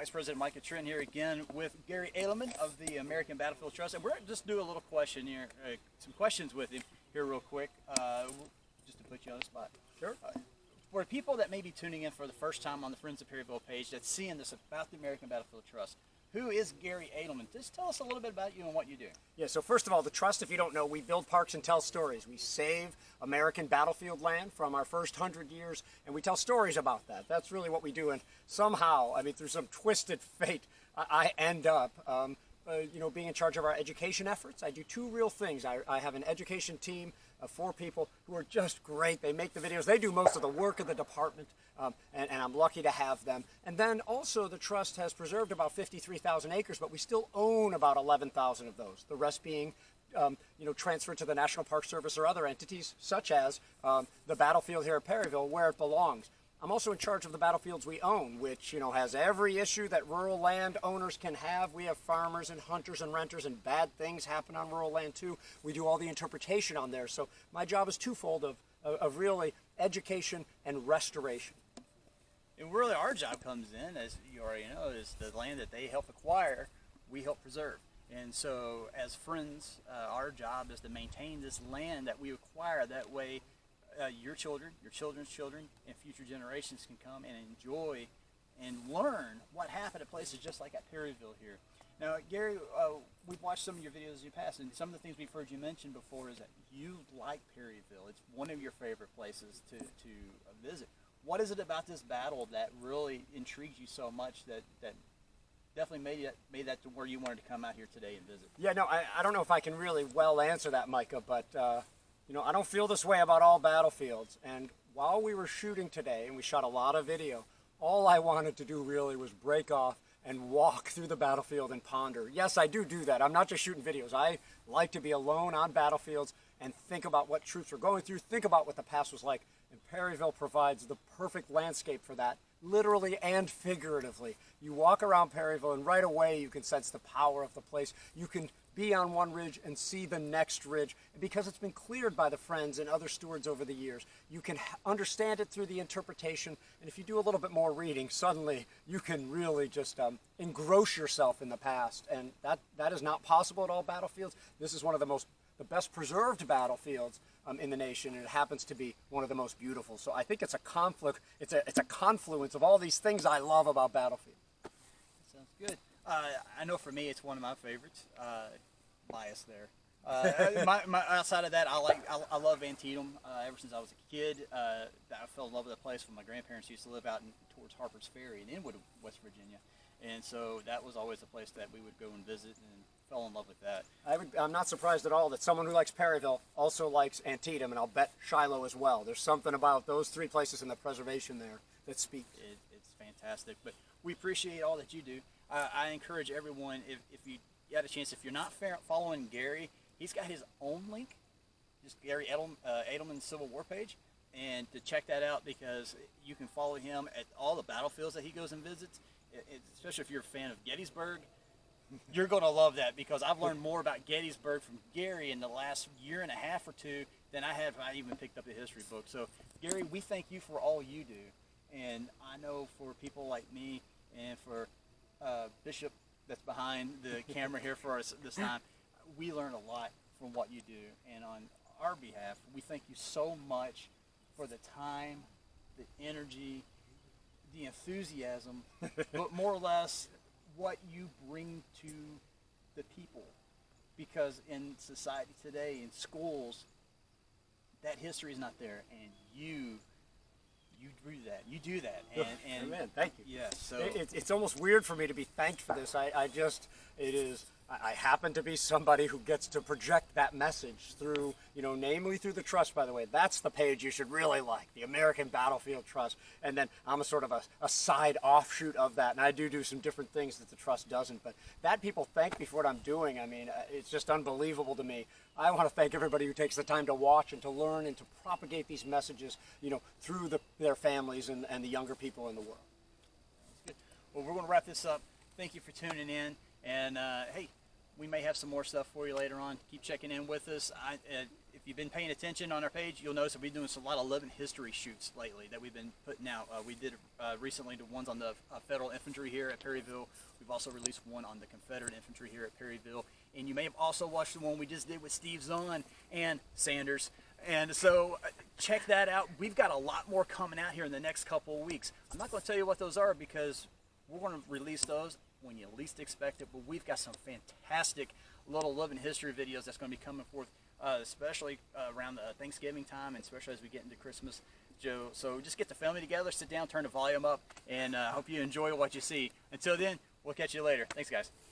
Vice President Micah Trent here again with Garry Adelman of the American Battlefield Trust, and we're just do a little question here, some questions with him here real quick, just to put you on the spot. Sure. For people that may be tuning in for the first time on the Friends of Perryville page that's seeing this about the American Battlefield Trust, who is Garry Adelman? Just tell us a little bit about you and what you do. Yeah, so first of all, the Trust, if you don't know, we build parks and tell stories. We save American battlefield land from our first 100 years, and we tell stories about that. That's really what we do, and somehow, I mean, through some twisted fate, I end up, being in charge of our education efforts. I do two real things. I have an education team of 4 people who are just great. They make the videos. They do most of the work of the department, and I'm lucky to have them. And then also the Trust has preserved about 53,000 acres, but we still own about 11,000 of those. The rest being transferred to the National Park Service or other entities, such as the battlefield here at Perryville, where it belongs. I'm also in charge of the battlefields we own, which, has every issue that rural land owners can have. We have farmers and hunters and renters, and bad things happen on rural land too. We do all the interpretation on there. So my job is twofold of really education and restoration. And really our job comes in, as you already know, is the land that they help acquire, we help preserve. And so as friends, our job is to maintain this land that we acquire. That way your children, your children's children, and future generations can come and enjoy and learn what happened at places just like at Perryville here. Now, Garry, we've watched some of your videos in the past, and some of the things we've heard you mention before is that you like Perryville. It's one of your favorite places to visit. What is it about this battle that really intrigues you so much that definitely made that to where you wanted to come out here today and visit? Yeah, no, I don't know if I can really well answer that, Micah, but I don't feel this way about all battlefields. And while we were shooting today, and we shot a lot of video, all I wanted to do really was break off and walk through the battlefield and ponder. Yes, I do that. I'm not just shooting videos. I like to be alone on battlefields and think about what troops were going through, think about what the past was like. And Perryville provides the perfect landscape for that, literally and figuratively. You walk around Perryville and right away you can sense the power of the place. You can be on one ridge and see the next ridge. And because it's been cleared by the Friends and other stewards over the years, you can understand it through the interpretation. And if you do a little bit more reading, suddenly you can really just engross yourself in the past. And that is not possible at all battlefields. This is one of the best preserved battlefields in the nation, and it happens to be one of the most beautiful. So I think it's a conflict. It's a confluence of all these things I love about battlefield. Sounds good. I know for me, it's one of my favorites. Bias there. Outside of that, I love Antietam. Ever since I was a kid, I fell in love with the place when my grandparents used to live out towards Harper's Ferry in Inwood, West Virginia, and so that was always a place that we would go and visit, and fell in love with that. I'm not surprised at all that someone who likes Perryville also likes Antietam, and I'll bet Shiloh as well. There's something about those 3 places in the preservation there that speaks. It's fantastic, but we appreciate all that you do. I encourage everyone, if you get a chance, if you're not following Garry, he's got his own link, just Garry Adelman's Civil War page, and to check that out, because you can follow him at all the battlefields that he goes and visits, especially if you're a fan of Gettysburg. You're going to love that, because I've learned more about Gettysburg from Garry in the last year and a half or 2 than I even picked up a history book. So, Garry, we thank you for all you do. And I know for people like me and for Bishop that's behind the camera here for us this time, we learn a lot from what you do. And on our behalf, we thank you so much for the time, the energy, the enthusiasm, but more or less what you bring to the people, because in society today, in schools, that history is not there, and you do that, and Amen. Thank you. Yeah, so it's almost weird for me to be thanked for this. I happen to be somebody who gets to project that message through, namely through the Trust, by the way. That's the page you should really like, the American Battlefield Trust. And then I'm a sort of a side offshoot of that, and I do some different things that the Trust doesn't. But that people thank me for what I'm doing. I mean, it's just unbelievable to me. I want to thank everybody who takes the time to watch and to learn and to propagate these messages, through their families and the younger people in the world. That's good. Well, we're going to wrap this up. Thank you for tuning in. And hey, we may have some more stuff for you later on. Keep checking in with us. If you've been paying attention on our page, you'll notice that we've been doing a lot of love and history shoots lately that we've been putting out. We did recently the ones on the Federal Infantry here at Perryville. We've also released one on the Confederate Infantry here at Perryville. And you may have also watched the one we just did with Steve Zahn and Sanders. And so check that out. We've got a lot more coming out here in the next couple of weeks. I'm not going to tell you what those are because we're going to release those when you least expect it. But we've got some fantastic little love and history videos that's going to be coming forth, especially around the Thanksgiving time, and especially as we get into Christmas, Joe. So just get the family together, sit down, turn the volume up, and hope you enjoy what you see. Until then, we'll catch you later. Thanks, guys.